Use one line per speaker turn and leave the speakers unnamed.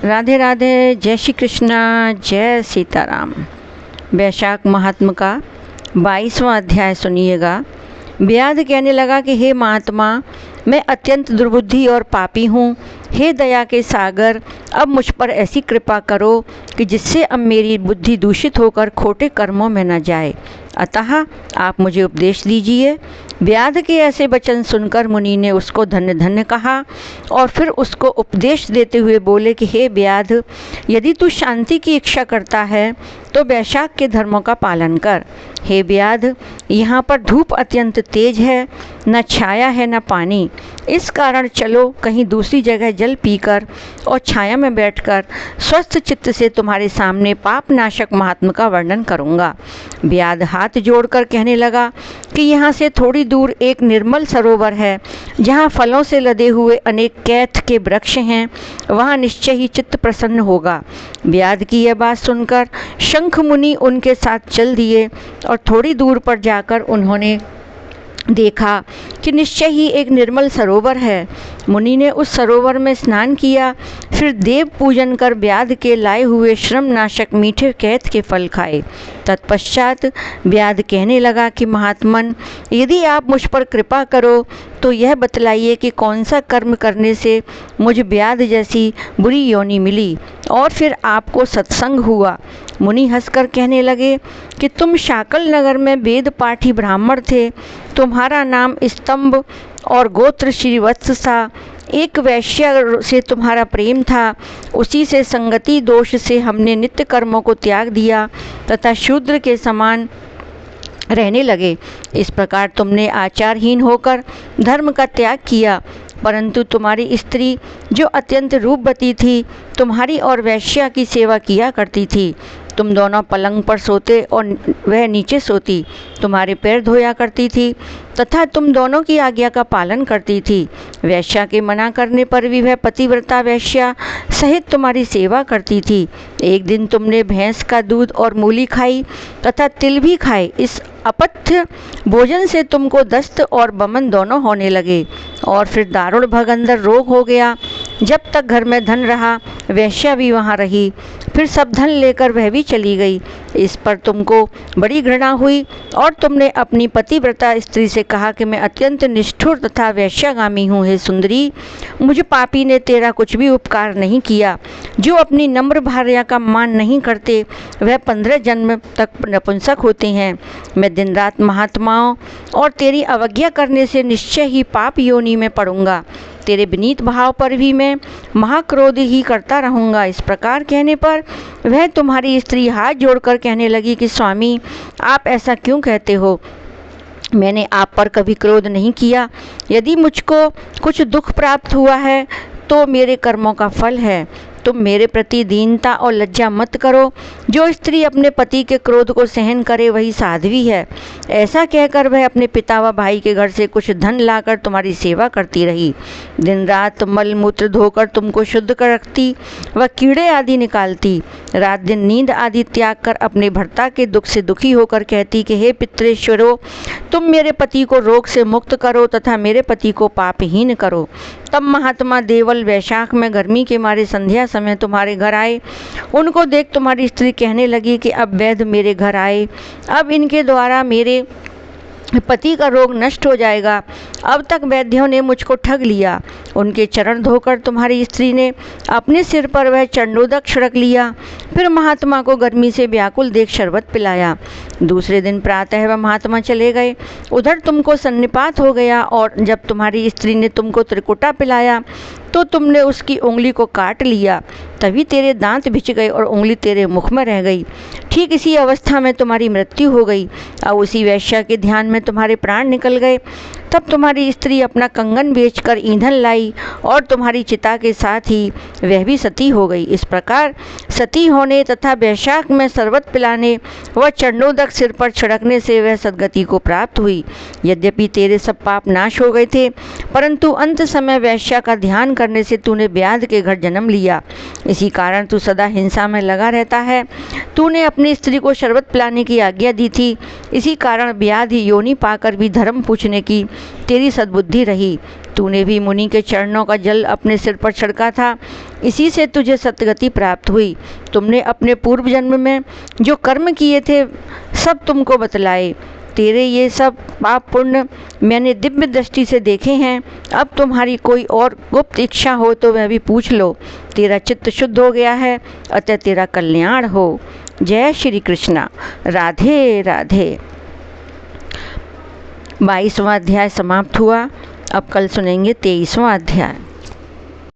राधे राधे, जय श्री कृष्णा, जय सीताराम। वैशाख महात्म का 22वां अध्याय सुनिएगा। व्याध कहने लगा कि हे महात्मा, मैं अत्यंत दुर्बुद्धि और पापी हूँ। हे दया के सागर, अब मुझ पर ऐसी कृपा करो कि जिससे अब मेरी बुद्धि दूषित होकर खोटे कर्मों में न जाए। अतः आप मुझे उपदेश दीजिए। व्याध के ऐसे वचन सुनकर मुनि ने उसको धन्य धन्य कहा और फिर उसको उपदेश देते हुए बोले कि हे व्याध, यदि तू शांति की इच्छा करता है तो वैशाख के धर्मों का पालन कर। हे व्याध, यहाँ पर धूप अत्यंत तेज है, न छाया है न पानी। इस कारण चलो कहीं दूसरी जगह जल पीकर और छाया में बैठकर स्वस्थ चित्त से तुम्हारे सामने पापनाशक महात्मा का वर्णन करूँगा। व्याध हाथ जोड़कर कहने लगा कि यहाँ से थोड़ी दूर एक निर्मल सरोवर है, जहाँ फलों से लदे हुए अनेक कैथ के वृक्ष हैं। वहाँ निश्चय ही चित्त प्रसन्न होगा। व्याध की यह बात सुनकर शंख मुनि उनके साथ चल दिए और थोड़ी दूर पर जाकर उन्होंने देखा कि निश्चय ही एक निर्मल सरोवर है। मुनि ने उस सरोवर में स्नान किया, फिर देव पूजन कर व्याध के लाए हुए श्रमनाशक मीठे कैथ के फल खाए। तत्पश्चात व्याध कहने लगा कि महात्मन, यदि आप मुझ पर कृपा करो तो यह बतलाइए कि कौन सा कर्म करने से मुझ व्याध जैसी बुरी योनि मिली और फिर आपको सत्संग हुआ। मुनि हंसकर कहने लगे कि तुम शाकल नगर में वेद पाठी ब्राह्मण थे। तुम्हारा नाम स्तंभ और गोत्र श्रीवत्स था। एक वैश्य से तुम्हारा प्रेम था। उसी से संगति दोष से हमने नित्य कर्मों को त्याग दिया तथा शूद्र के समान रहने लगे। इस प्रकार तुमने आचारहीन होकर धर्म का त्याग किया। परंतु तुम्हारी स्त्री जो अत्यंत रूपवती थी, तुम्हारी और वैश्या की सेवा किया करती थी। तुम दोनों पलंग पर सोते और वह नीचे सोती। तुम्हारे पैर धोया करती थी तथा तुम दोनों की आज्ञा का पालन करती थी। वैश्या के मना करने पर भी वह पतिव्रता वैश्या सहित तुम्हारी सेवा करती थी। एक दिन तुमने भैंस का दूध और मूली खाई तथा तिल भी खाए। इस अपथ्य भोजन से तुमको दस्त और बमन दोनों होने लगे और फिर दारुण भगंदर रोग हो गया। जब तक घर में धन रहा, वैश्या भी वहाँ रही। फिर सब धन लेकर वह भी चली गई। इस पर तुमको बड़ी घृणा हुई और तुमने अपनी पतिव्रता स्त्री से कहा कि मैं अत्यंत निष्ठुर तथा वैश्यागामी हूँ। हे सुंदरी, मुझ पापी ने तेरा कुछ भी उपकार नहीं किया। जो अपनी नम्र भार्या का मान नहीं करते वह 15 जन्म तक नपुंसक होते हैं। मैं दिन रात महात्माओं और तेरी अवज्ञा करने से निश्चय ही पाप योनि में पड़ूंगा। तेरे विनीत भाव पर भी मैं महाक्रोध ही करता रहूँगा। इस प्रकार कहने पर वह तुम्हारी स्त्री हाथ जोड़कर कहने लगी कि स्वामी, आप ऐसा क्यों कहते हो? मैंने आप पर कभी क्रोध नहीं किया। यदि मुझको कुछ दुख प्राप्त हुआ है तो मेरे कर्मों का फल है। तुम मेरे प्रति दीनता और लज्जा मत करो। जो स्त्री अपने पति के क्रोध को सहन करे वही साध्वी है। ऐसा कहकर वह अपने पिता व भाई के घर से कुछ धन लाकर तुम्हारी सेवा करती रही। दिन रात मल मूत्र धोकर तुमको शुद्ध कर रखती व कीड़े आदि निकालती। रात दिन नींद आदि त्याग कर अपने भर्ता के दुख से दुखी होकर कहती कि हे पितरेश्वरों, तुम मेरे पति को रोग से मुक्त करो तथा मेरे पति को पापहीन करो। तब महात्मा देवल वैशाख में गर्मी के मारे संध्या समय तुम्हारे घर आए। उनको देख तुम्हारी स्त्री कहने लगी कि अब वैद्य मेरे घर आए, अब इनके द्वारा मेरे पति का रोग नष्ट हो जाएगा। अब तक वैद्यों ने मुझको ठग लिया। उनके चरण धोकर तुम्हारी स्त्री ने अपने सिर पर वह चंडोदक छिड़क लिया। फिर महात्मा को गर्मी से व्याकुल देख शरबत पिलाया। दूसरे दिन प्रातः वह महात्मा चले गए। उधर तुमको सन्निपात हो गया और जब तुम्हारी स्त्री ने तुमको त्रिकुटा पिलाया तो तुमने उसकी उंगली को काट लिया। तभी तेरे दांत भिच गए और उंगली तेरे मुख में रह गई। ठीक इसी अवस्था में तुम्हारी मृत्यु हो गई। अब उसी वैश्या के ध्यान में तुम्हारे प्राण निकल गए। तब तुम्हारी स्त्री अपना कंगन बेचकर ईंधन लाई और तुम्हारी चिता के साथ ही वह भी सती हो गई। इस प्रकार सती होने तथा वैशाख में शरबत पिलाने व चंडोदक सिर पर छिड़कने से वह सदगति को प्राप्त हुई। यद्यपि तेरे सब पाप नाश हो गए थे, परंतु अंत समय वैश्या का ध्यान करने से तूने व्याध के घर जन्म लिया। इसी कारण तू सदा हिंसा में लगा रहता है। तूने अपनी स्त्री को शरबत पिलाने की आज्ञा दी थी। इसी कारण व्याध योनि पाकर भी धर्म पूछने की तेरी सद्बुद्धि रही। तूने भी मुनि के चरणों का जल अपने सिर पर छिड़का था, इसी से तुझे सतगति प्राप्त हुई। तुमने अपने पूर्व जन्म में जो कर्म किए थे सब तुमको बतलाए। तेरे ये सब पाप पुण्य मैंने दिव्य दृष्टि से देखे हैं। अब तुम्हारी कोई और गुप्त इच्छा हो तो वह भी पूछ लो। तेरा चित्त शुद्ध हो गया है, अतः तेरा कल्याण हो। जय श्री कृष्णा। राधे राधे। 22वां अध्याय समाप्त हुआ। अब कल सुनेंगे 23वां अध्याय।